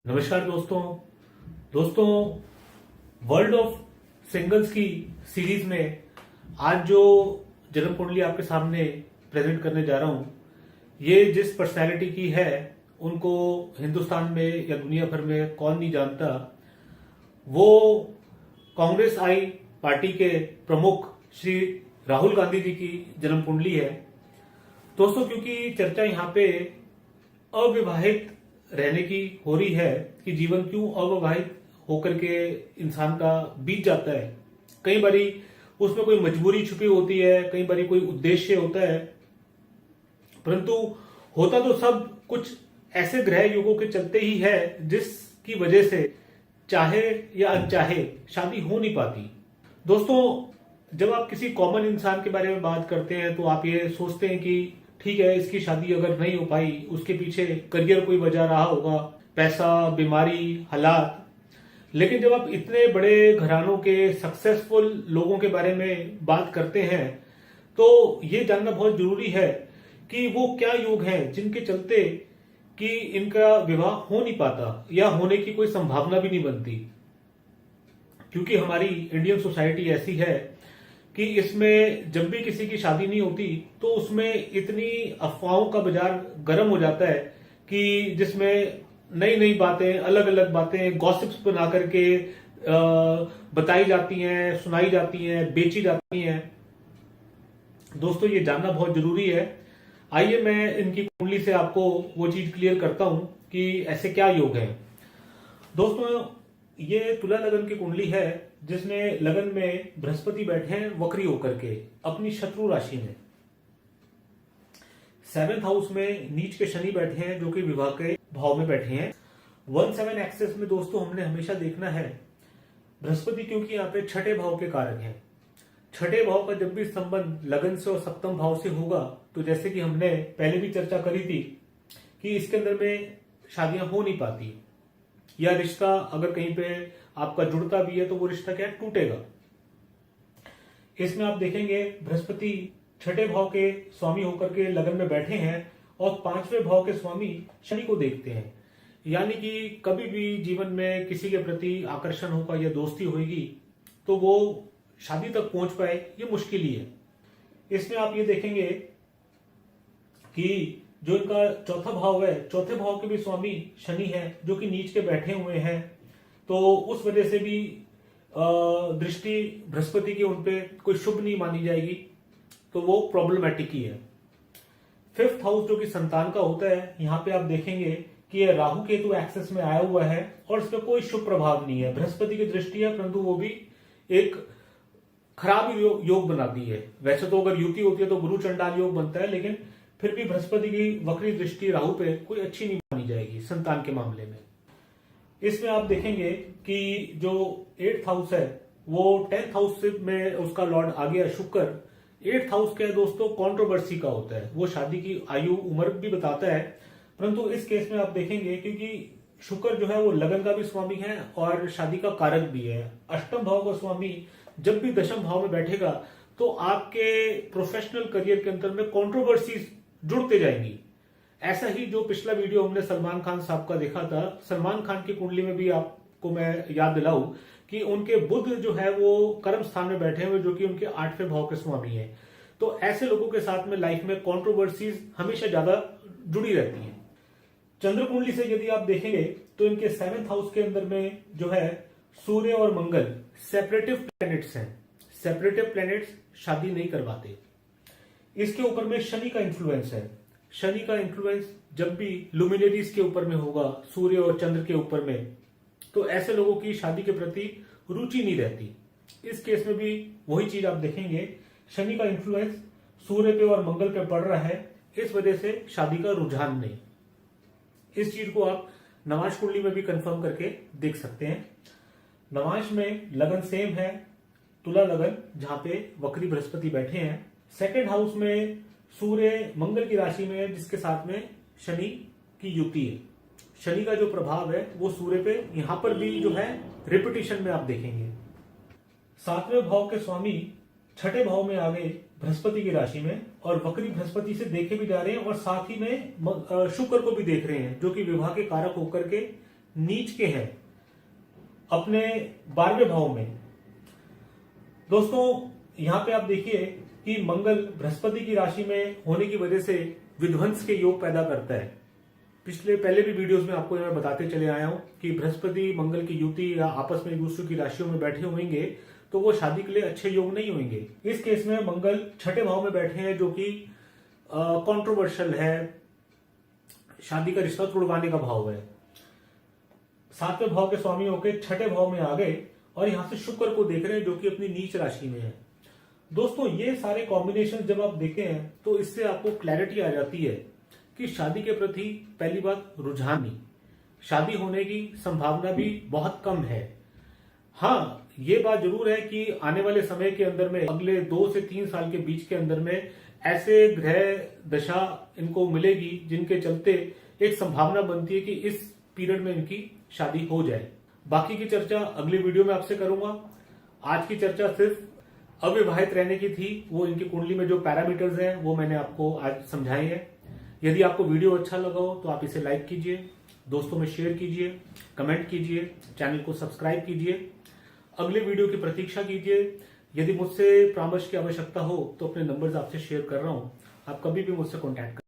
नमस्कार दोस्तों world of singles की सीरीज में आज जो जन्म कुंडली आपके सामने प्रेजेंट करने जा रहा हूं, ये जिस पर्सनैलिटी की है उनको हिंदुस्तान में या दुनिया भर में कौन नहीं जानता। वो कांग्रेस आई पार्टी के प्रमुख श्री राहुल गांधी जी की जन्म कुंडली है। दोस्तों, क्योंकि चर्चा यहाँ पे अविवाहित रहने की हो रही है कि जीवन क्यों अविवाहित होकर के इंसान का बीत जाता है। कई बारी उसमें कोई मजबूरी छुपी होती है, कई बारी कोई उद्देश्य होता है, परंतु होता तो सब कुछ ऐसे ग्रह युगों के चलते ही है जिसकी वजह से चाहे या अनचाहे शादी हो नहीं पाती। दोस्तों, जब आप किसी कॉमन इंसान के बारे में बात करते हैं तो आप ये सोचते हैं कि ठीक है, इसकी शादी अगर नहीं हो पाई, उसके पीछे करियर कोई वजह रहा होगा, पैसा, बीमारी, हालात। लेकिन जब आप इतने बड़े घरानों के सक्सेसफुल लोगों के बारे में बात करते हैं तो ये जानना बहुत जरूरी है कि वो क्या योग हैं जिनके चलते कि इनका विवाह हो नहीं पाता या होने की कोई संभावना भी नहीं बनती। क्योंकि हमारी इंडियन सोसाइटी ऐसी है कि इसमें जब भी किसी की शादी नहीं होती तो उसमें इतनी अफवाहों का बाजार गर्म हो जाता है कि जिसमें नई नई बातें, अलग अलग बातें, गॉसिप्स बना करके बताई जाती हैं, सुनाई जाती हैं, बेची जाती हैं। दोस्तों, ये जानना बहुत जरूरी है। आइए मैं इनकी कुंडली से आपको वो चीज क्लियर करता हूं कि ऐसे क्या योग है। दोस्तों, ये तुला लगन की कुंडली है जिसमें लगन में बृहस्पति बैठे हैं वक्री होकर के अपनी शत्रु राशि में। 7th हाउस में नीच के शनि बैठे हैं जो कि विवाह के भाव में बैठे हैं। 1-7 एक्सेस में दोस्तों हमने हमेशा देखना है बृहस्पति, क्योंकि यहाँ पे छठे भाव के कारक हैं। छठे भाव का जब भी संबंध लगन से और सप्तम भाव से होगा तो जैसे कि हमने पहले भी चर्चा करी थी कि इसके अंदर में शादियां हो नहीं पाती, या रिश्ता अगर कहीं पे आपका जुड़ता भी है तो वो रिश्ता क्या टूटेगा। इसमें आप देखेंगे बृहस्पति छठे भाव के स्वामी होकर के लगन में बैठे हैं और 5वें भाव के स्वामी शनि को देखते हैं। यानी कि कभी भी जीवन में किसी के प्रति आकर्षण होगा या दोस्ती होगी तो वो शादी तक पहुंच पाए, ये मुश्किल ही है। इसमें आप ये देखेंगे कि जो इनका चौथा भाव है, चौथे भाव के भी स्वामी शनि है जो कि नीच के बैठे हुए हैं, तो उस वजह से भी दृष्टि बृहस्पति की उनपे कोई शुभ नहीं मानी जाएगी, तो वो प्रॉब्लमैटिक ही है। 5th हाउस जो कि संतान का होता है, यहाँ पे आप देखेंगे कि ये राहु केतु एक्सेस में आया हुआ है और इसमें कोई शुभ प्रभाव नहीं है। बृहस्पति की दृष्टि है परंतु वो भी एक खराब योग बनाती है। वैसे तो अगर युति होती है तो गुरु चंडाल योग बनता है, लेकिन फिर भी बृहस्पति की वक्री दृष्टि राहु पे कोई अच्छी नहीं मानी जाएगी संतान के मामले में। इसमें आप देखेंगे कि जो 8th हाउस है वो 10th हाउस में उसका लॉर्ड आ गया शुक्र। 8th हाउस क्या है दोस्तों, कंट्रोवर्सी का होता है। वो शादी की आयु उम्र भी बताता है, परंतु इस केस में आप देखेंगे क्योंकि शुक्र जो है वो लगन का भी स्वामी है और शादी का कारक भी है। अष्टम भाव का स्वामी जब भी दशम भाव में बैठेगा तो आपके प्रोफेशनल करियर के अंदर में कंट्रोवर्सीज जुड़ते जाएंगी। ऐसा ही जो पिछला वीडियो हमने सलमान खान साहब का देखा था, सलमान खान की कुंडली में भी आपको मैं याद दिलाऊं कि उनके बुध जो है वो कर्म स्थान में बैठे हुए जो कि उनके 8वें भाव के स्वामी हैं। तो ऐसे लोगों के साथ में लाइफ में कंट्रोवर्सीज हमेशा ज्यादा जुड़ी रहती हैं। चंद्र कुंडली से यदि आप देखेंगे तो इनके 7th हाउस के अंदर में जो है सूर्य और मंगल सेपरेटिव प्लैनेट्स हैं। सेपरेटिव प्लैनेट्स शादी नहीं करवाते। इसके ऊपर में शनि का इन्फ्लुएंस है। शनि का इन्फ्लुएंस जब भी लुमिनरीज के ऊपर में होगा, सूर्य और चंद्र के ऊपर में, तो ऐसे लोगों की शादी के प्रति रुचि नहीं रहती। इस केस में भी वही चीज आप देखेंगे, शनि का इन्फ्लुएंस सूर्य पे और मंगल पे पड़ रहा है, इस वजह से शादी का रुझान नहीं। इस चीज को आप नवांश कुंडली में भी कंफर्म करके देख सकते हैं। नवांश में लगन सेम है, तुला लगन, जहां पे वक्री बृहस्पति बैठे हैं। 2nd हाउस में सूर्य मंगल की राशि में है जिसके साथ में शनि की युति है। शनि का जो प्रभाव है वो सूर्य पे यहां पर भी जो है रिपीटिशन में आप देखेंगे। 7वें भाव के स्वामी छठे भाव में आ गए बृहस्पति की राशि में और वक्री बृहस्पति से देखे भी जा रहे हैं और साथ ही में शुक्र को भी देख रहे हैं जो कि विवाह के कारक होकर के नीच के हैं अपने 12वें भाव में। दोस्तों यहां पे आप देखिए कि मंगल बृहस्पति की राशि में होने की वजह से विध्वंस के योग पैदा करता है। पहले भी वीडियोस में आपको मैं बताते चले आया हूं कि बृहस्पति मंगल की युति या आपस में एक दूसरे की राशियों में बैठे होंगे तो वो शादी के लिए अच्छे योग नहीं होंगे। इस केस में मंगल 6ठे भाव में बैठे हैं जो कि कंट्रोवर्शियल है, शादी का रिश्ता तोड़वाने का भाव है। 7वें भाव के स्वामी होकर 6ठे भाव में आ गए और यहां से शुक्र को देख रहे हैं जो कि अपनी नीच राशि में है। दोस्तों ये सारे कॉम्बिनेशन जब आप देखें हैं तो इससे आपको क्लैरिटी आ जाती है कि शादी के प्रति पहली बात रुझान नहीं, शादी होने की संभावना भी बहुत कम है। हाँ ये बात जरूर है कि आने वाले समय के अंदर में अगले 2 से 3 साल के बीच के अंदर में ऐसे ग्रह दशा इनको मिलेगी जिनके चलते एक संभावना बनती है कि इस पीरियड में इनकी शादी हो जाए। बाकी की चर्चा अगली वीडियो में आपसे करूंगा। आज की चर्चा सिर्फ अविवाहित रहने की थी, वो इनकी कुंडली में जो पैरामीटर्स हैं वो मैंने आपको आज समझाए हैं। यदि आपको वीडियो अच्छा लगा हो तो आप इसे लाइक कीजिए, दोस्तों में शेयर कीजिए, कमेंट कीजिए, चैनल को सब्सक्राइब कीजिए, अगले वीडियो की प्रतीक्षा कीजिए। यदि मुझसे परामर्श की आवश्यकता हो तो अपने नंबर्स आपसे शेयर कर रहा हूं, आप कभी भी मुझसे कॉन्टैक्ट